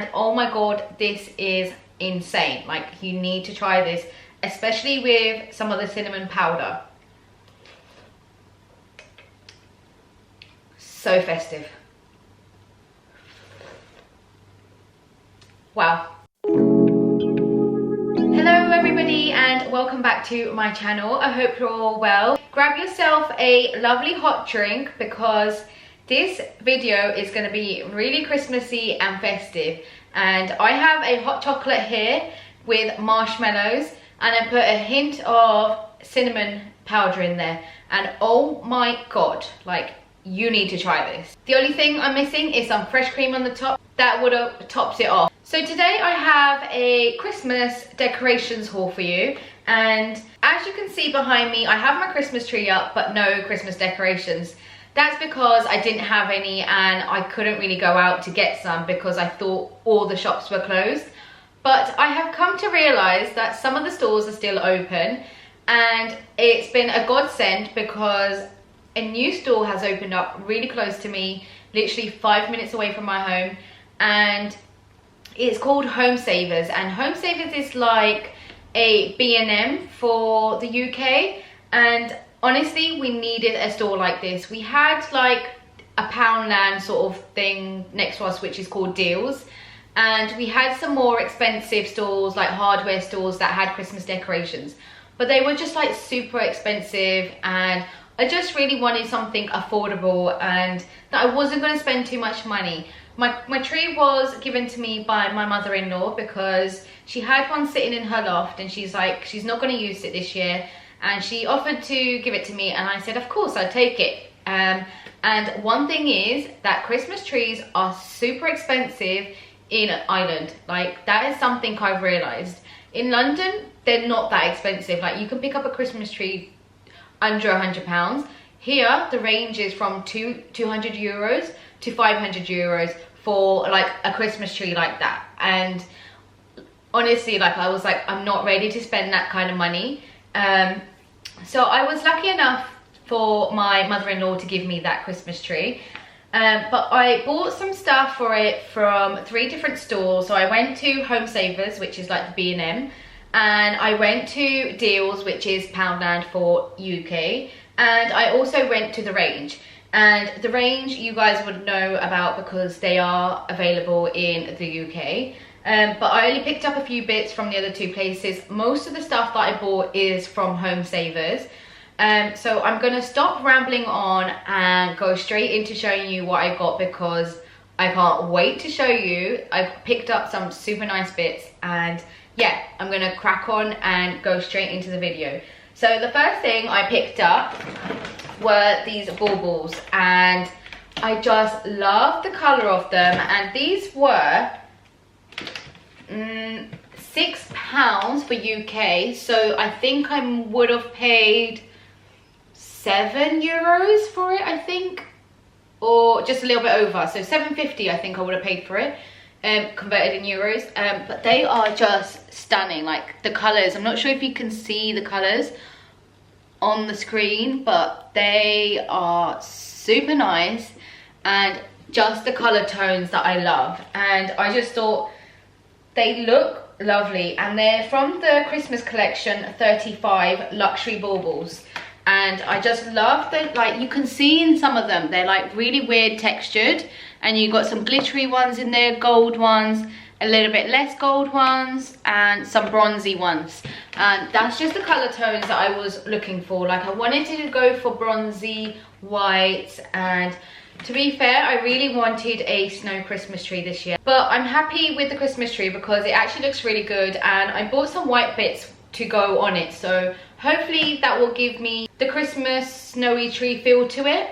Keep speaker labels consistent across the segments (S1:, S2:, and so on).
S1: and oh my god, this is insane. Like, you need to try this, especially with some of the cinnamon powder. So festive. Wow. Hello everybody and welcome back to my channel. I hope you're all well. Grab yourself a lovely hot drink because this video is going to be really Christmassy and festive. And I have a hot chocolate here with marshmallows, and I put a hint of cinnamon powder in there, and oh my god, like, you need to try this. The only thing I'm missing is some fresh cream on the top. That would have topped it off. So today I have a Christmas decorations haul for you, and as you can see behind me, I have my Christmas tree up but no Christmas decorations. That's because I didn't have any and I couldn't really go out to get some because I thought all the shops were closed. But I have come to realise that some of the stores are still open, and it's been a godsend because a new store has opened up really close to me, literally 5 minutes away from my home, and it's called HOMESAVERS. And HOMESAVERS is like a B&M for the UK, and honestly, we needed a store like this. We had like a Poundland sort of thing next to us, which is called DEALZ. And we had some more expensive stores, like hardware stores that had Christmas decorations. But they were just like super expensive, and I just really wanted something affordable and that I wasn't going to spend too much money. My tree was given to me by my mother-in-law because she had one sitting in her loft and she's like, she's not going to use it this year. And she offered to give it to me, and I said, of course, I'd take it. And one thing is that Christmas trees are super expensive in Ireland. Like, that is something I've realised. In London, they're not that expensive. Like, you can pick up a Christmas tree under £100. Here, the range is from 200 euros to 500 euros for like a Christmas tree like that. And honestly, like, I was like, I'm not ready to spend that kind of money. So I was lucky enough for my mother-in-law to give me that Christmas tree. But I bought some stuff for it from 3 different stores. So I went to HOMESAVERS, which is like the B&M, and I went to DEALZ, which is Poundland for UK, and I also went to The Range. And The Range you guys would know about because they are available in the UK. But I only picked up a few bits from the other 2 places. Most of the stuff that I bought is from HOMESAVERS. So I'm going to stop rambling on and go straight into showing you what I got because I can't wait to show you. I've picked up some super nice bits, and yeah, I'm going to crack on and go straight into the video. So the first thing I picked up were these baubles, and I just love the colour of them, and these were £6 for UK, so I think I would have paid €7 for it, I think, or just a little bit over, so £7.50 I think I would have paid for it, converted in euros. But they are just stunning, like the colours. I'm not sure if you can see the colours on the screen, but they are super nice, and just the colour tones that I love. And I just thought they look lovely, and they're from the Christmas collection 35 luxury baubles. And I just love that, like, you can see in some of them they're like really weird textured, and you got some glittery ones in there, gold ones, a little bit less gold ones, and some bronzy ones. And that's just the color tones that I was looking for. Like, I wanted to go for bronzy, white, and to be fair, I really wanted a snow Christmas tree this year. But I'm happy with the Christmas tree because it actually looks really good, and I bought some white bits to go on it. So hopefully that will give me the Christmas snowy tree feel to it.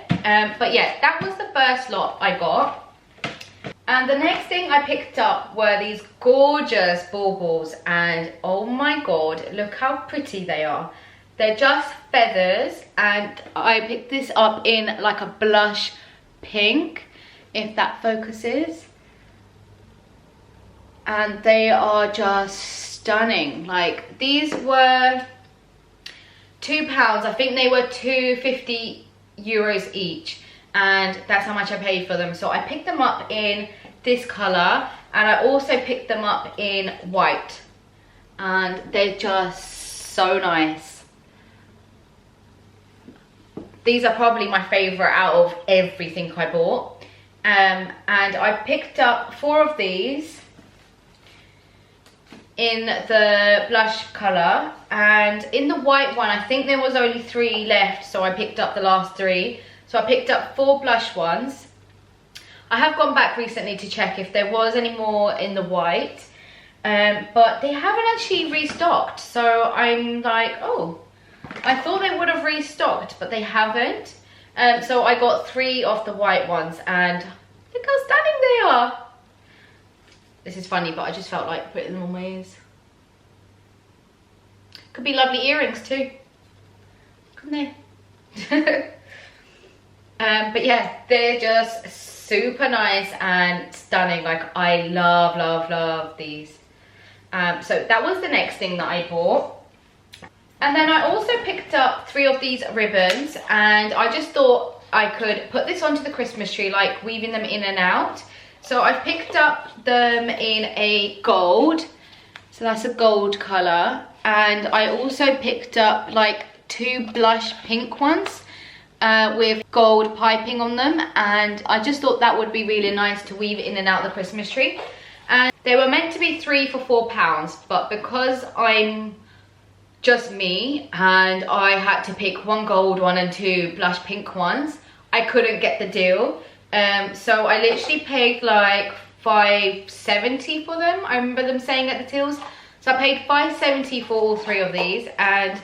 S1: But yeah, that was the first lot I got. And the next thing I picked up were these gorgeous baubles, and oh my god, look how pretty they are. They're just feathers, and I picked this up in like a blush pink, if that focuses. And they are just stunning. Like, these were £2. I think they were €2.50 each, and that's how much I paid for them. So I picked them up in this color, And I also picked them up in white, and they're just so nice. These are probably my favorite out of everything I bought. And I picked up 4 of these in the blush color, and in the white one I think there was only 3 left, so I picked up the last 3. So I picked up 4 blush ones. I have gone back recently to check if there was any more in the white, but they haven't actually restocked, so I'm like, oh, I thought they would have restocked, but they haven't. So I got 3 of the white ones, and look how stunning they are. This is funny, but I just felt like putting them on my ears. Could be lovely earrings too, couldn't they? But yeah, they're just super nice and stunning. Like, I love, love, love these. So that was the next thing that I bought. And then I also picked up 3 of these ribbons, and I just thought I could put this onto the Christmas tree, like weaving them in and out. So I've picked up them in a gold, so that's a gold color. And I also picked up like 2 blush pink ones with gold piping on them, and I just thought that would be really nice to weave in and out the Christmas tree. And they were meant to be 3 for £4, but because I'm just me and I had to pick 1 gold one and 2 blush pink ones, I couldn't get the deal. So I literally paid like $5.70 for them. I remember them saying at the tills. So I paid $5.70 for all 3 of these, and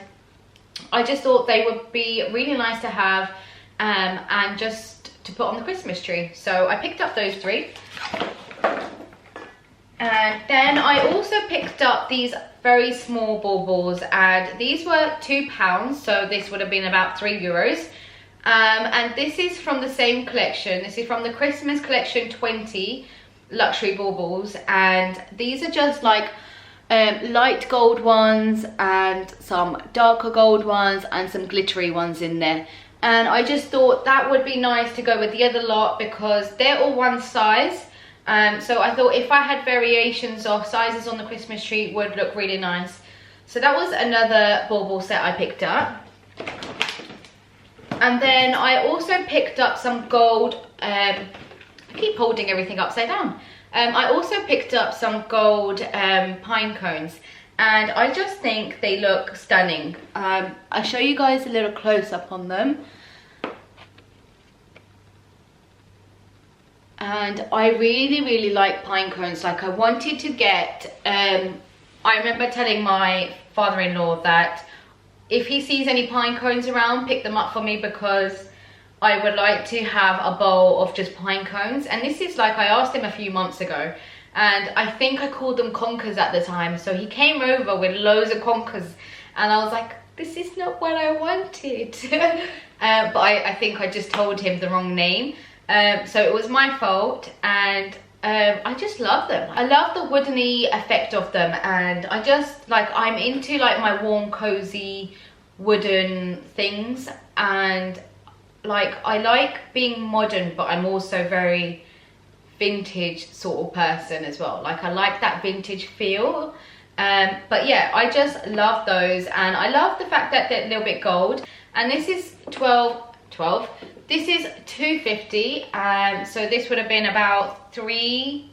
S1: I just thought they would be really nice to have and just to put on the Christmas tree. So I picked up those 3. And then I also picked up these very small baubles, and these were £2, so this would have been about €3. And this is from the same collection. This is from the Christmas collection 20 luxury baubles, and these are just like light gold ones and some darker gold ones and some glittery ones in there. And I just thought that would be nice to go with the other lot because they're all one size. So I thought if I had variations of sizes on the Christmas tree, it would look really nice. So that was another bauble set I picked up. And then I also picked up some gold, I keep holding everything upside down. I also picked up some gold pine cones, and I just think they look stunning. I'll show you guys a little close up on them. And I really, really like pine cones. Like, I wanted to get, I remember telling my father-in-law that if he sees any pine cones around, pick them up for me, because I would like to have a bowl of just pine cones. And this is like, I asked him a few months ago, and I think I called them conkers at the time. So he came over with loads of conkers, and I was like, this is not what I wanted. But I think I just told him the wrong name. So it was my fault, and I just love them. I love the woodeny effect of them, and I just like, I'm into like my warm cozy wooden things, and like I like being modern, but I'm also very vintage sort of person as well. Like, I like that vintage feel. But yeah, I just love those, and I love the fact that they're a little bit gold. And this is 12. This is $2.50, so this would have been about I'm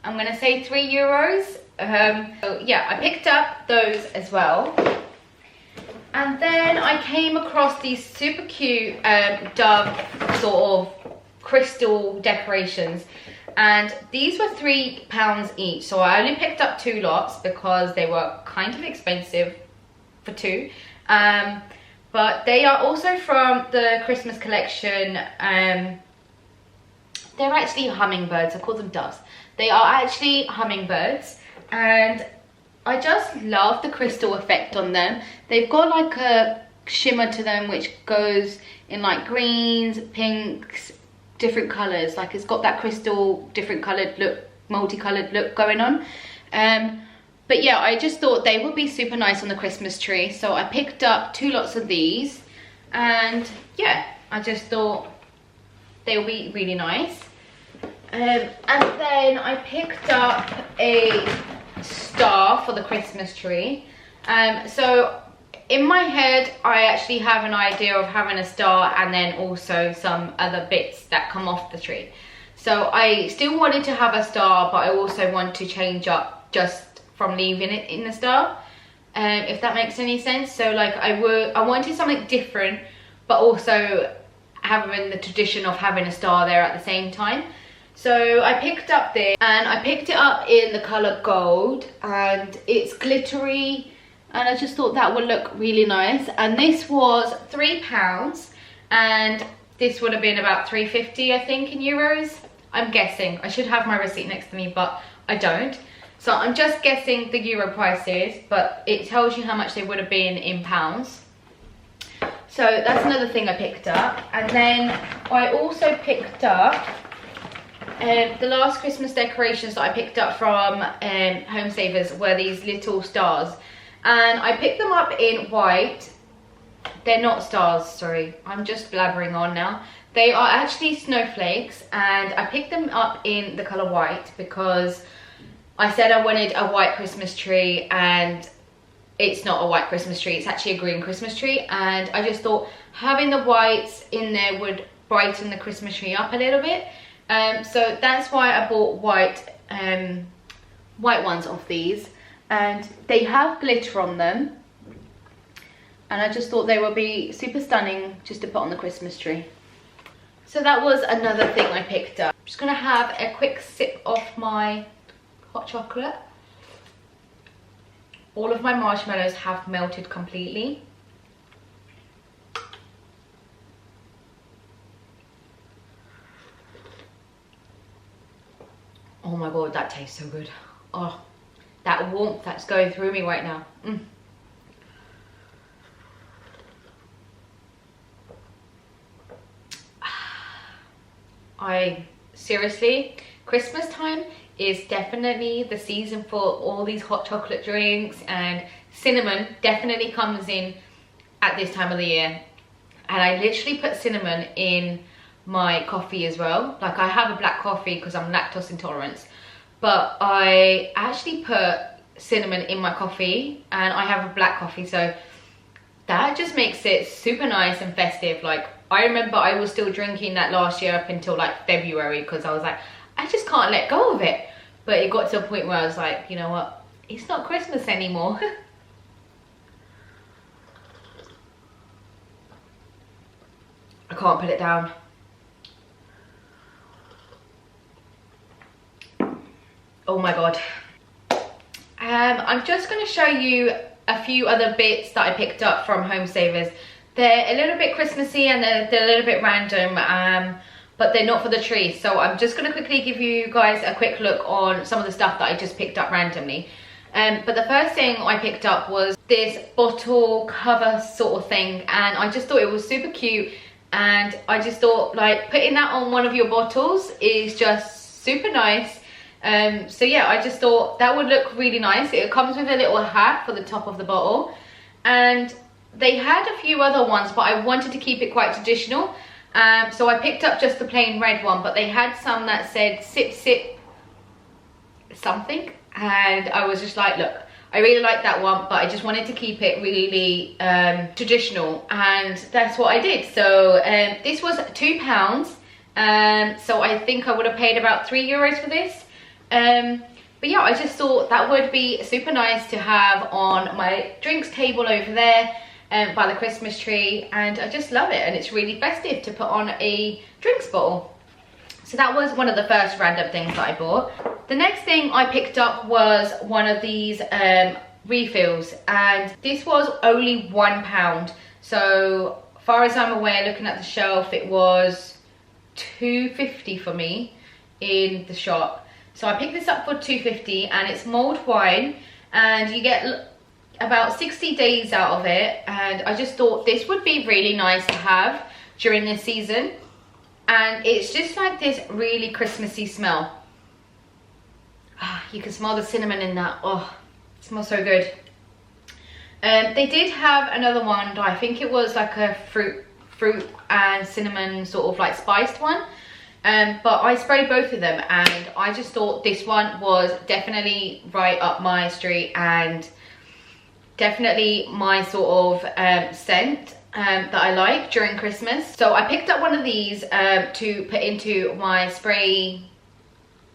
S1: gonna say €3. So yeah, I picked up those as well. And then I came across these super cute Dove sort of crystal decorations, and these were £3 each. So I only picked up 2 lots because they were kind of expensive for 2. But they are also from the Christmas collection. They're actually hummingbirds. I call them doves. They are actually hummingbirds, and I just love the crystal effect on them. They've got like a shimmer to them which goes in like greens, pinks, different colours. Like, it's got that crystal, different coloured look, multicolored look going on. But yeah, I just thought they would be super nice on the Christmas tree. So I picked up 2 lots of these, and yeah, I just thought they would be really nice. And then I picked up a star for the Christmas tree. So in my head, I actually have an idea of having a star and then also some other bits that come off the tree. So I still wanted to have a star, but I also want to change up just from leaving it in the star, if that makes any sense. So like I wanted something different, but also having the tradition of having a star there at the same time. So I picked up this, and I picked it up in the colour gold, and it's glittery, and I just thought that would look really nice. And this was £3, and this would have been about £3.50 I think in euros. I'm guessing. I should have my receipt next to me, but I don't. So I'm just guessing the euro prices, but it tells you how much they would have been in pounds. So that's another thing I picked up. And then I also picked up the last Christmas decorations that I picked up from HOMESAVERS were these little stars. And I picked them up in white. They're not stars, sorry. I'm just blabbering on now. They are actually snowflakes, and I picked them up in the colour white because I said I wanted a white Christmas tree, and it's not a white Christmas tree, it's actually a green Christmas tree. And I just thought having the whites in there would brighten the Christmas tree up a little bit. So that's why I bought white ones of these, and they have glitter on them, and I just thought they would be super stunning just to put on the Christmas tree. So that was another thing I picked up. I'm just gonna have a quick sip of my hot chocolate. All of my marshmallows have melted completely. Oh my god, that tastes so good. Oh, that warmth that's going through me right now. Seriously, Christmas time is definitely the season for all these hot chocolate drinks, and cinnamon definitely comes in at this time of the year. And I literally put cinnamon in my coffee as well. Like, I have a black coffee because I'm lactose intolerant, but I actually put cinnamon in my coffee, and I have a black coffee, so that just makes it super nice and festive. Like, I remember I was still drinking that last year up until like February because I was like, I just can't let go of it. But it got to a point where I was like, you know what, it's not Christmas anymore. I can't put it down. Oh my god. I'm just going to show you a few other bits that I picked up from HOMESAVERS. They're a little bit Christmassy, and they're a little bit random, but they're not for the tree. So I'm just going to quickly give you guys a quick look on some of the stuff that I just picked up randomly. But the first thing I picked up was this bottle cover sort of thing, and I just thought it was super cute, and I just thought like putting that on one of your bottles is just super nice. So yeah, I just thought that would look really nice. It comes with a little hat for the top of the bottle, and they had a few other ones, but I wanted to keep it quite traditional. So I picked up just the plain red one, but they had some that said sip sip something, and I was just like, look, I really like that one, but I just wanted to keep it really traditional, and that's what I did. So this was £2, so I think I would have paid about €3 for this. But yeah, I just thought that would be super nice to have on my drinks table over there by the Christmas tree, and I just love it, and it's really festive to put on a drinks bottle. So that was one of the first random things that I bought. The next thing I picked up was one of these refills, and this was only £1. So far as I'm aware, looking at the shelf, it was £2.50 for me in the shop. So I picked this up for £2.50, and it's mulled wine, and you get about 60 days out of it, and I just thought this would be really nice to have during this season. And it's just like this really Christmassy smell. You can smell the cinnamon in that. Oh, it smells so good. They did have another one, I think it was like a fruit and cinnamon sort of like spiced one. but I sprayed both of them, and I just thought this one was definitely right up my street and definitely my sort of scent that I like during Christmas. So I picked up one of these to put into my spray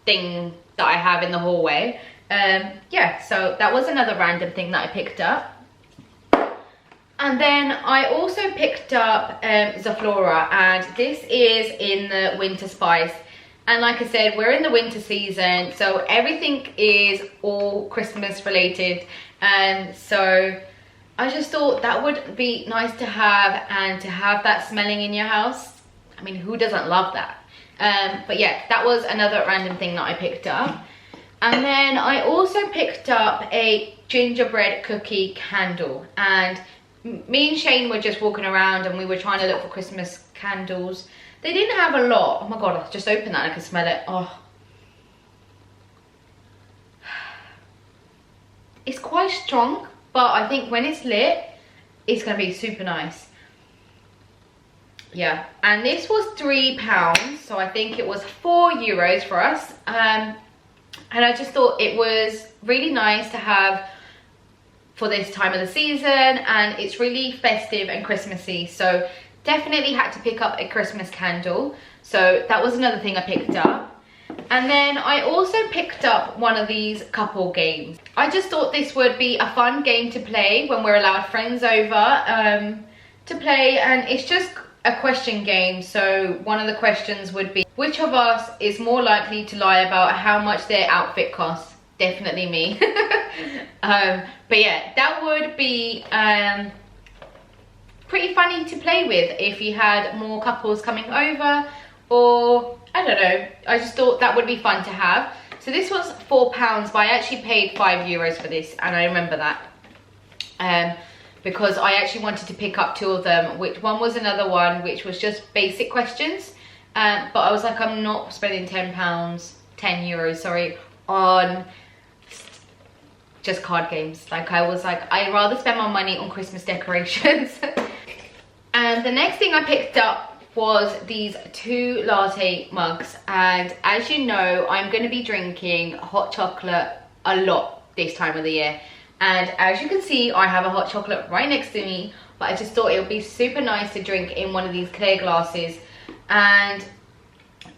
S1: thing that I have in the hallway. Yeah, so that was another random thing that I picked up. And then I also picked up Zoflora, and this is in the winter spice. And like I said, we're in the winter season, so everything is all Christmas related. And so I just thought that would be nice to have, and to have that smelling in your house. I mean, who doesn't love that? But yeah, that was another random thing that I picked up. And then I also picked up a gingerbread cookie candle, and me and Shane were just walking around and we were trying to look for Christmas candles. They didn't have a lot. Oh my god, I just opened that and I can smell it. Oh, it's quite strong, but I think when it's lit, it's gonna be super nice. Yeah, and this was £3, so I think it was €4 for us. And I just thought it was really nice to have for this time of the season, and it's really festive and Christmassy, so definitely had to pick up a Christmas candle. So that was another thing I picked up. And then I also picked up one of these couple games. I just thought this would be a fun game to play when we're allowed friends over to play, and it's just a question game. So one of the questions would be, which of us is more likely to lie about how much their outfit costs? Definitely me. But yeah, that would be pretty funny to play with if you had more couples coming over, or I don't know, I just thought that would be fun to have. So this was £4, but I actually paid €5 for this, and I remember that because I actually wanted to pick up 2 of them, which one was another one which was just basic questions, but I was like, I'm not spending €10, sorry, on just card games. Like, I was like, I'd rather spend my money on Christmas decorations. And the next thing I picked up was these 2 latte mugs, and as you know, I'm going to be drinking hot chocolate a lot this time of the year, and as you can see, I have a hot chocolate right next to me, but I just thought it would be super nice to drink in one of these clear glasses. And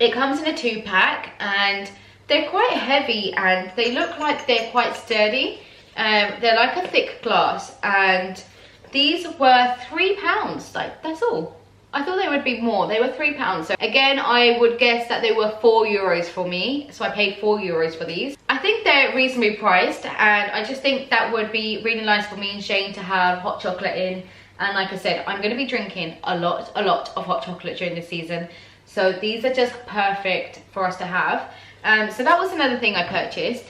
S1: it comes in a 2-pack, and they're quite heavy and they look like they're quite sturdy. They're like a thick glass, and these were £3, like, that's all. I thought they would be more. They were £3. So again, I would guess that they were €4 for me, so I paid €4 for these. I think they're reasonably priced, and I just think that would be really nice for me and Shane to have hot chocolate in. And like I said, I'm going to be drinking a lot of hot chocolate during this season, so these are just perfect for us to have. So that was another thing I purchased.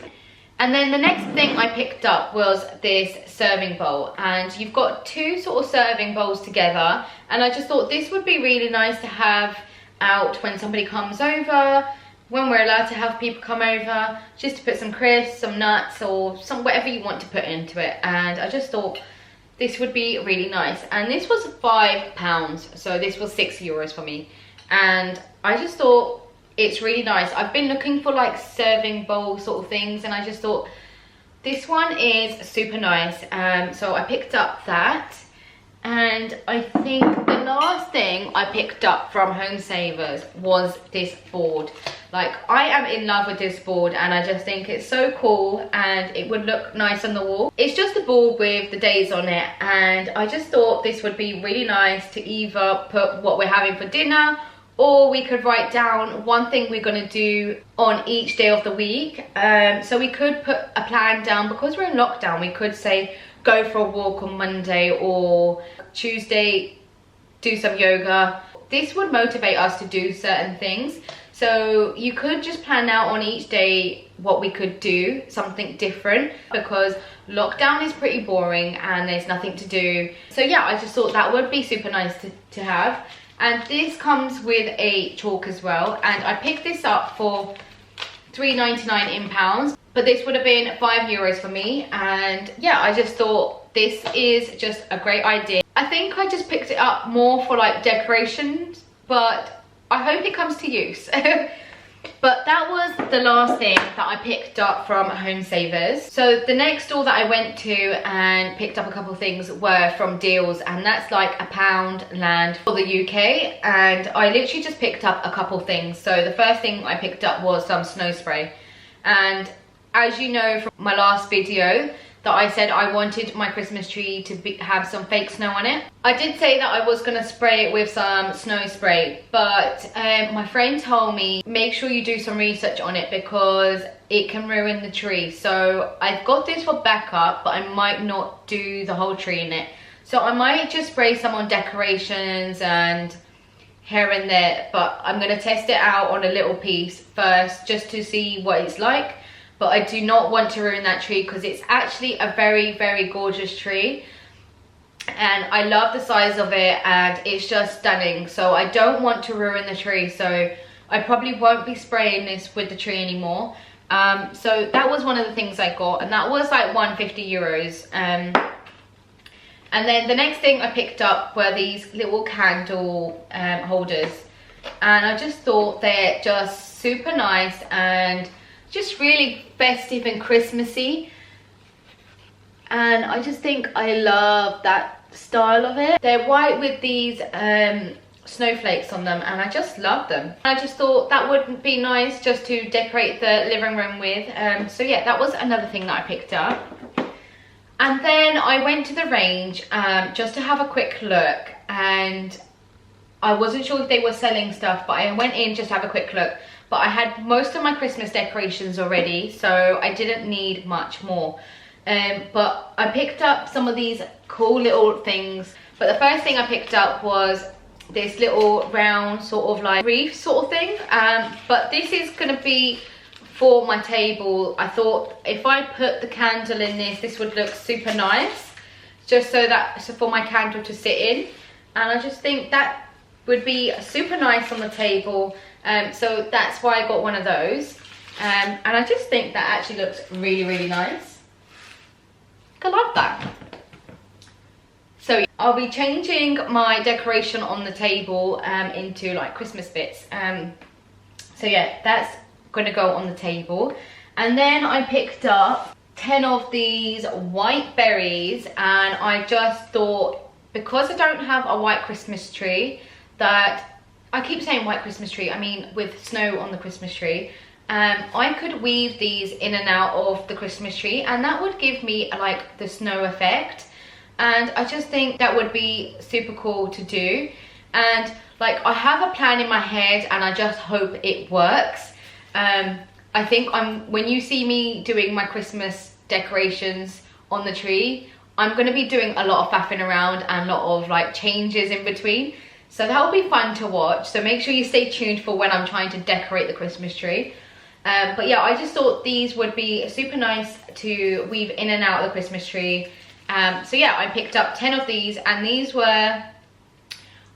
S1: And then the next thing I picked up was this serving bowl, and you've got 2 sort of serving bowls together, and I just thought this would be really nice to have out when somebody comes over, when we're allowed to have people come over, just to put some crisps, some nuts, or some whatever you want to put into it. And I just thought this would be really nice, and this was £5, so this was €6 for me. And I just thought it's really nice. I've been looking for like serving bowl sort of things, and I just thought this one is super nice. So I picked up that. And I think the last thing I picked up from HOMESAVERS was this board. Like, I am in love with this board, and I just think it's so cool, and it would look nice on the wall. It's just a board with the days on it, and I just thought this would be really nice to either put what we're having for dinner, or we could write down one thing we're going to do on each day of the week. So we could put a plan down, because we're in lockdown. We could say, go for a walk on Monday, or Tuesday do some yoga. This would motivate us to do certain things. So you could just plan out on each day what we could do, something different, because lockdown is pretty boring and there's nothing to do. So yeah, I just thought that would be super nice to have. And this comes with a chalk as well, and I picked this up for £3.99 in pounds, but this would have been €5 for me. And yeah, I just thought this is just a great idea. I think I just picked it up more for like decorations, but I hope it comes to use. But that was the last thing that I picked up from HOMESAVERS. So the next store that I went to and picked up a couple of things were from DEALZ, and that's like a Poundland for the UK. And I literally just picked up a couple things. So the first thing I picked up was some snow spray. And as you know from my last video, that I said I wanted my Christmas tree to have some fake snow on it. I did say that I was going to spray it with some snow spray, but my friend told me make sure you do some research on it because it can ruin the tree. So I've got this for backup, but I might not do the whole tree in it. So I might just spray some on decorations and here and there, but I'm going to test it out on a little piece first just to see what it's like. But I do not want to ruin that tree because it's actually a very, very gorgeous tree. And I love the size of it and it's just stunning. So I don't want to ruin the tree. So I probably won't be spraying this with the tree anymore. So that was one of the things I got. And that was like 150 euros. And then the next thing I picked up were these little candle holders. And I just thought they're just super nice and just really festive and Christmassy, and I just think I love that style of it. They're white with these snowflakes on them, and I just love them. I just thought that would be nice just to decorate the living room with. So yeah, that was another thing that I picked up. And then I went to the range just to have a quick look, and I wasn't sure if they were selling stuff, but I went in just to have a quick look. But I had most of my Christmas decorations already, so I didn't need much more. But I picked up some of these cool little things. But the first thing I picked up was this little round sort of like wreath sort of thing. But this is going to be for my table. I thought if I put the candle in this would look super nice. Just so for my candle to sit in. And I just think that would be super nice on the table. So that's why I got one of those. And I just think that actually looks really, really nice. I love that. So I'll be changing my decoration on the table into like Christmas bits. So yeah, that's gonna go on the table. And then I picked up 10 of these white berries, and I just thought, because I don't have a white Christmas tree, that I keep saying white Christmas tree, I mean with snow on the Christmas tree, I could weave these in and out of the Christmas tree, and that would give me like the snow effect. And I just think that would be super cool to do. And like, I have a plan in my head and I just hope it works. I think when you see me doing my Christmas decorations on the tree, I'm going to be doing a lot of faffing around and a lot of like changes in between. So that will be fun to watch. So make sure you stay tuned for when I'm trying to decorate the Christmas tree. But yeah, I just thought these would be super nice to weave in and out of the Christmas tree. So yeah, I picked up 10 of these, and these were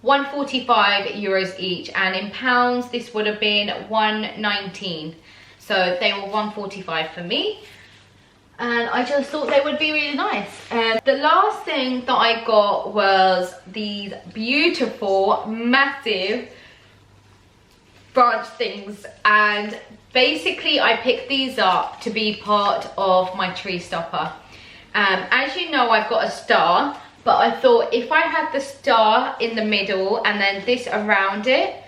S1: 145 euros each, and in pounds this would have been 119. So they were 145 for me, and I just thought they would be really nice. The last thing that I got was these beautiful massive branch things, and basically I picked these up to be part of my tree stopper. As you know, I've got a star, but I thought if I had the star in the middle and then this around it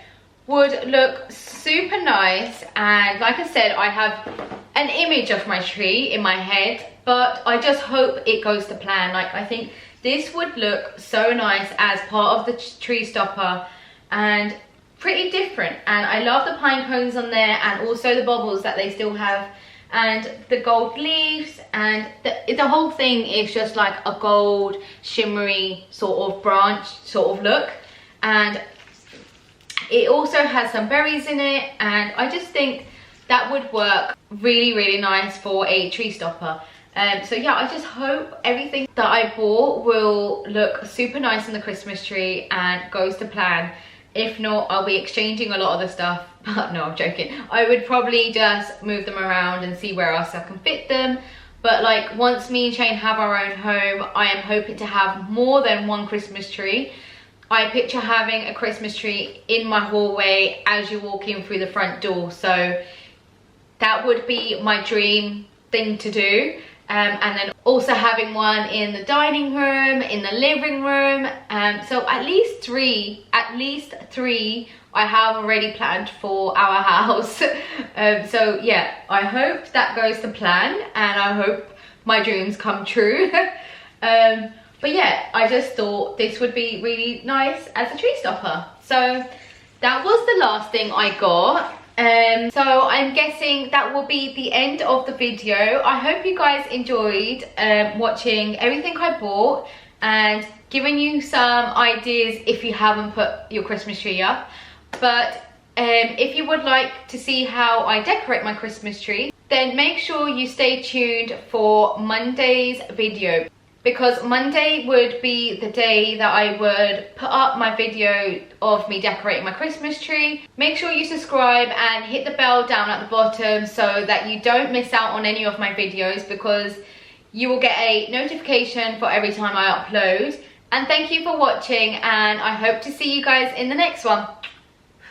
S1: would look super nice. And like I said, I have an image of my tree in my head, but I just hope it goes to plan. Like, I think this would look so nice as part of the tree stopper and pretty different. And I love the pine cones on there, and also the baubles that they still have, and the gold leaves, and the whole thing is just like a gold shimmery sort of branch sort of look. And it also has some berries in it, and I just think that would work really, really nice for a tree stopper. So yeah, I just hope everything that I bought will look super nice on the Christmas tree and goes to plan. If not, I'll be exchanging a lot of the stuff. But no, I'm joking. I would probably just move them around and see where else I can fit them. But like, once me and Shane have our own home, I am hoping to have more than one Christmas tree. I picture having a Christmas tree in my hallway as you walk in through the front door. So that would be my dream thing to do. And then also having one in the dining room, in the living room. So at least three I have already planned for our house. So yeah, I hope that goes to plan, and I hope my dreams come true. But yeah, I just thought this would be really nice as a tree stopper. So that was the last thing I got. So I'm guessing that will be the end of the video. I hope you guys enjoyed watching everything I bought and giving you some ideas if you haven't put your Christmas tree up. But if you would like to see how I decorate my Christmas tree, then make sure you stay tuned for Monday's video, because Monday would be the day that I would put up my video of me decorating my Christmas tree. Make sure you subscribe and hit the bell down at the bottom so that you don't miss out on any of my videos, because you will get a notification for every time I upload. And thank you for watching, and I hope to see you guys in the next one.